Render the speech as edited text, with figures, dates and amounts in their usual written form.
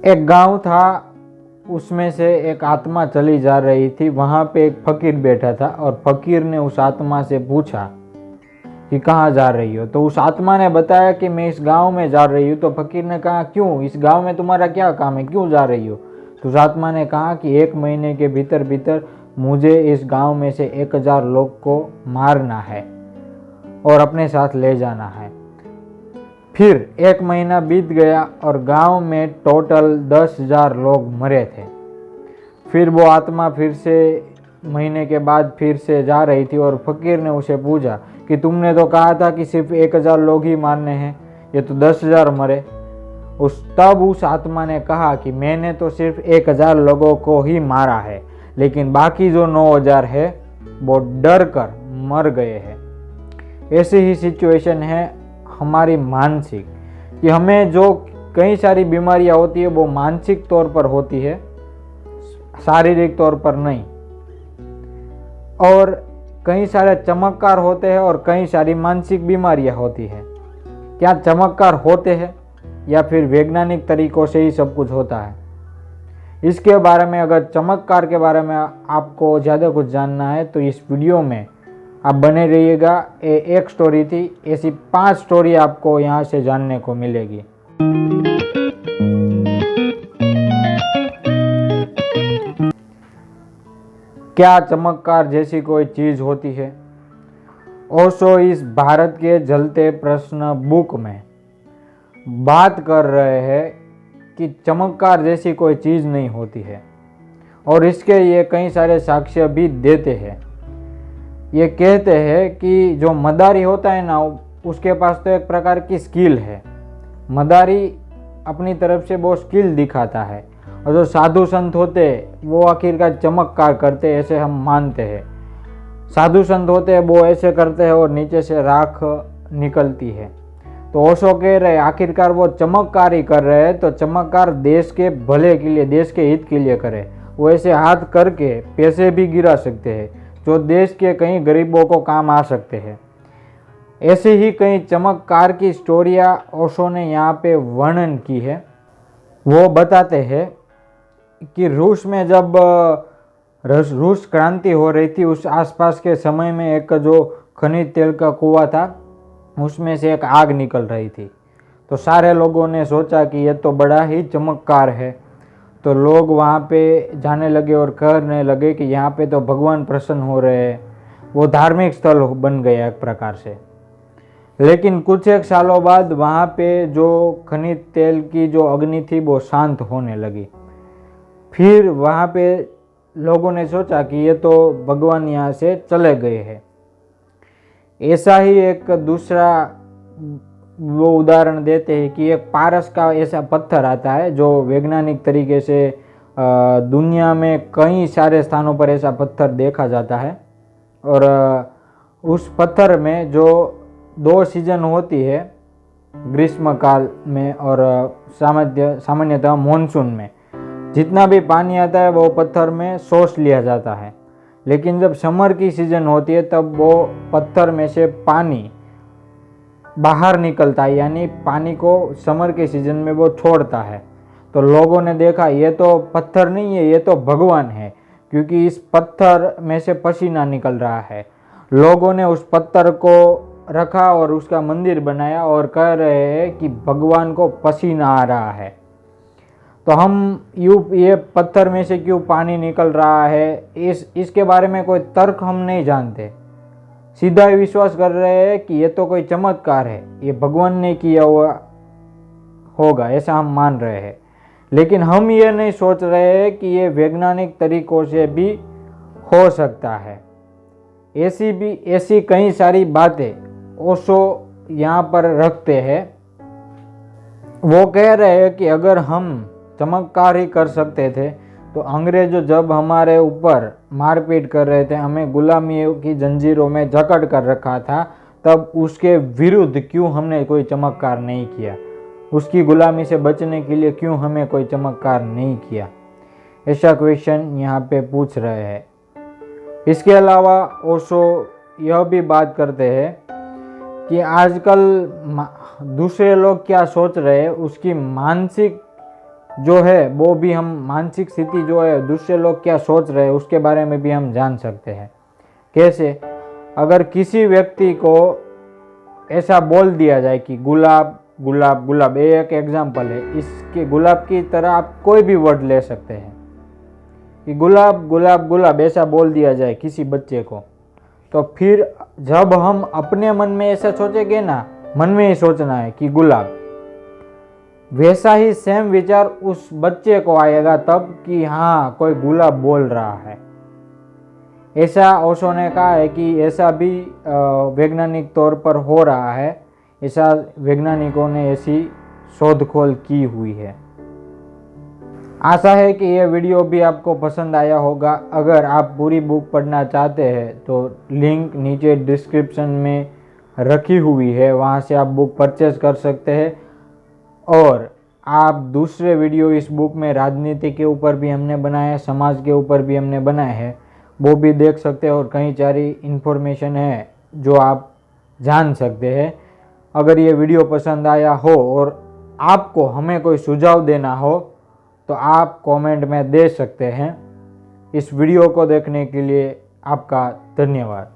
एक गांव था, उसमें से एक आत्मा चली जा रही थी। वहां पे एक फकीर बैठा था और फकीर ने उस आत्मा से पूछा कि कहाँ जा रही हो। तो उस आत्मा ने बताया कि मैं इस गांव में जा रही हूँ। तो फकीर ने कहा, क्यों, इस गांव में तुम्हारा क्या काम है, क्यों जा रही हो। तो उस आत्मा ने कहा कि 1 महीने के भीतर भीतर मुझे इस गांव में से 1000 लोग को मारना है और अपने साथ ले जाना है। फिर 1 महीना बीत गया और गांव में टोटल 10,000 लोग मरे थे। फिर वो आत्मा फिर से महीने के बाद फिर से जा रही थी और फकीर ने उसे पूछा कि तुमने तो कहा था कि सिर्फ 1000 लोग ही मारने हैं, ये तो 10,000 मरे। तब उस आत्मा ने कहा कि मैंने तो सिर्फ 1000 लोगों को ही मारा है, लेकिन बाकी जो 9000 है वो डर कर मर गए हैं। ऐसी ही सिचुएशन है हमारी मानसिक, कि हमें जो कई सारी बीमारियां होती है वो मानसिक तौर पर होती है, शारीरिक तौर पर नहीं। और कई सारे चमत्कार होते हैं और कई सारी मानसिक बीमारियां होती है। क्या चमत्कार होते हैं या फिर वैज्ञानिक तरीकों से ही सब कुछ होता है? इसके बारे में, अगर चमत्कार के बारे में आपको ज़्यादा कुछ जानना है तो इस वीडियो में आप बने रहिएगा। एक स्टोरी थी, ऐसी 5 स्टोरी आपको यहाँ से जानने को मिलेगी। क्या चमत्कार जैसी कोई चीज़ होती है? ओशो इस भारत के जलते प्रश्न बुक में बात कर रहे हैं कि चमत्कार जैसी कोई चीज़ नहीं होती है, और इसके ये कई सारे साक्ष्य भी देते हैं। ये कहते हैं कि जो मदारी होता है ना, उसके पास तो एक प्रकार की स्किल है। मदारी अपनी तरफ से वो स्किल दिखाता है, और जो साधु संत होते वो आखिरकार चमत्कार करते, ऐसे हम मानते हैं। साधु संत होते हैं वो ऐसे करते हैं और नीचे से राख निकलती है। तो ओशो कह रहे हैं आखिरकार वो चमत्कार ही कर रहे हैं, तो चमत्कार देश के भले के लिए, देश के हित के लिए करे। वो ऐसे हाथ करके पैसे भी गिरा सकते हैं जो देश के कई गरीबों को काम आ सकते हैं। ऐसे ही कई चमत्कार की स्टोरियाँ ओशो ने यहाँ पे वर्णन की है। वो बताते हैं कि रूस में जब रूस क्रांति हो रही थी, उस आसपास के समय में एक जो खनिज तेल का कुआं था, उसमें से एक आग निकल रही थी। तो सारे लोगों ने सोचा कि यह तो बड़ा ही चमत्कार है। तो लोग वहाँ पे जाने लगे और कहने लगे कि यहाँ पे तो भगवान प्रसन्न हो रहे हैं। वो धार्मिक स्थल बन गया एक प्रकार से। लेकिन कुछ एक सालों बाद वहाँ पे जो खनिज तेल की जो अग्नि थी वो शांत होने लगी। फिर वहाँ पे लोगों ने सोचा कि ये तो भगवान यहाँ से चले गए हैं। ऐसा ही एक दूसरा वो उदाहरण देते हैं कि एक पारस का ऐसा पत्थर आता है जो वैज्ञानिक तरीके से दुनिया में कई सारे स्थानों पर ऐसा पत्थर देखा जाता है। और उस पत्थर में जो 2 सीजन होती है, ग्रीष्म काल में और सामान्यतः मॉनसून में, जितना भी पानी आता है वो पत्थर में सोख लिया जाता है। लेकिन जब समर की सीजन होती है तब वो पत्थर में से पानी बाहर निकलता है, यानी पानी को समर के सीजन में वो छोड़ता है। तो लोगों ने देखा ये तो पत्थर नहीं है, ये तो भगवान है, क्योंकि इस पत्थर में से पसीना निकल रहा है। लोगों ने उस पत्थर को रखा और उसका मंदिर बनाया और कह रहे हैं कि भगवान को पसीना आ रहा है। तो हम ये पत्थर में से क्यों पानी निकल रहा है, इसके बारे में कोई तर्क हम नहीं जानते। सीधा ही विश्वास कर रहे हैं कि ये तो कोई चमत्कार है, ये भगवान ने किया हुआ होगा, ऐसा हम मान रहे हैं। लेकिन हम ये नहीं सोच रहे हैं कि ये वैज्ञानिक तरीकों से भी हो सकता है। ऐसी कई सारी बातें ओशो यहाँ पर रखते हैं। वो कह रहे हैं कि अगर हम चमत्कार ही कर सकते थे तो अंग्रेज जब हमारे ऊपर मारपीट कर रहे थे, हमें गुलामियों की जंजीरों में जकड़ कर रखा था, तब उसके विरुद्ध क्यों हमने कोई चमत्कार नहीं किया? उसकी गुलामी से बचने के लिए क्यों हमें कोई चमत्कार नहीं किया? ऐसा क्वेश्चन यहाँ पे पूछ रहे हैं। इसके अलावा ओशो यह भी बात करते हैं कि आजकल दूसरे लोग क्या सोच रहे हैं, उसकी मानसिक जो है वो भी हम मानसिक स्थिति जो है दूसरे लोग क्या सोच रहे हैं उसके बारे में भी हम जान सकते हैं। कैसे? अगर किसी व्यक्ति को ऐसा बोल दिया जाए कि गुलाब गुलाब गुलाब, ये एक एग्जाम्पल है, इसके गुलाब की तरह आप कोई भी वर्ड ले सकते हैं कि गुलाब गुलाब गुलाब ऐसा बोल दिया जाए किसी बच्चे को, तो फिर जब हम अपने मन में ऐसा सोचेंगे ना, मन में ही सोचना है कि गुलाब, वैसा ही सेम विचार उस बच्चे को आएगा तब कि हाँ कोई गुलाब बोल रहा है। ऐसा ओशो ने कहा है कि ऐसा भी वैज्ञानिक तौर पर हो रहा है, ऐसा वैज्ञानिकों ने ऐसी शोधखोल की हुई है। आशा है कि यह वीडियो भी आपको पसंद आया होगा। अगर आप पूरी बुक पढ़ना चाहते हैं तो लिंक नीचे डिस्क्रिप्शन में रखी हुई है, वहाँ से आप बुक परचेज कर सकते हैं। और आप दूसरे वीडियो इस बुक में राजनीति के ऊपर भी हमने बनाए, समाज के ऊपर भी हमने बनाए हैं, वो भी देख सकते हैं। और कई सारी इन्फॉर्मेशन है जो आप जान सकते हैं। अगर ये वीडियो पसंद आया हो और आपको हमें कोई सुझाव देना हो तो आप कमेंट में दे सकते हैं। इस वीडियो को देखने के लिए आपका धन्यवाद।